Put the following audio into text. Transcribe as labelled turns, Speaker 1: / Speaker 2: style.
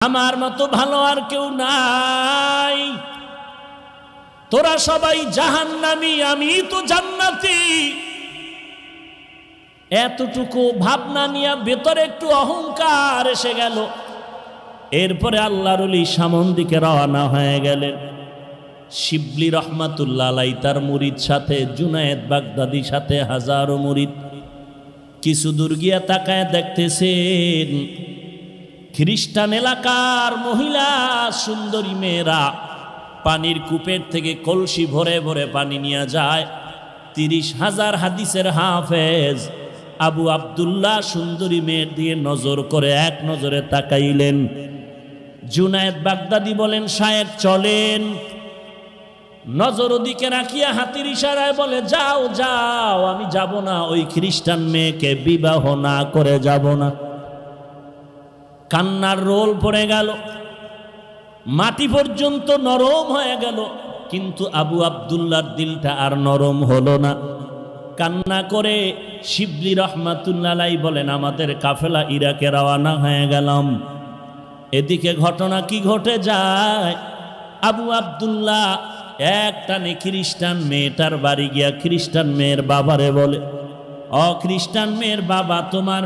Speaker 1: আমার মতো ভালো আর কেউ নাই। তোরা সবাই জাহান্নামী, আমি তো জান্নাতি। এতটুকু ভাবনা নিয়ে ভেতরে একটু অহংকার এসে গেল। এরপরে আল্লাহর ওলি সামন দিকে রওনা হয়ে গেলেন। শিবলি রহমাতুল্লাহ আলাই তার মুরিদ সাথে, জুনায়েদ বাগদাদির সাথে হাজারো মুরিদ। কিছু দূর গিয়া তাকায় দেখতেছেন খ্রিস্টান এলাকার মহিলা সুন্দরী মেয়েরা পানির কূপের থেকে কলসি ভরে ভরে পানি নিয়ে যায়। 30,000 হাদিসের হাফেজ আবু আব্দুল্লাহ সুন্দরী মেয়ের দিয়ে নজর করে এক নজরে তাকাইলেন। জুনায়েদ বাগদাদি বলেন, শায়েখ চলেন। নজর ওদিকে রাখিয়া হাতির ইশারায় বলে, যাও যাও, আমি যাব না, ওই খ্রিস্টান মেয়েকে বিবাহ না করে যাব না। কান্নার রোল পড়ে গেল, মাটি পর্যন্ত নরম হয়ে গেল, কিন্তু আবু আব্দুল্লাহর দিলটা আর নরম হলো না। কান্না করে শিবলি রহমাতুল্লাহ আলাই বলেন, আমাদের কাফেলা ইরাকে রওনা হয়ে গেলাম। এদিকে ঘটনা কি ঘটে যায়, আবু আব্দুল্লাহ এক টানে খ্রিস্টান মেয়েটার বাড়ি গিয়া খ্রিস্টান মেয়ের বাবারে বলে, অ খ্রিস্টান মেয়ের বাবা, তোমার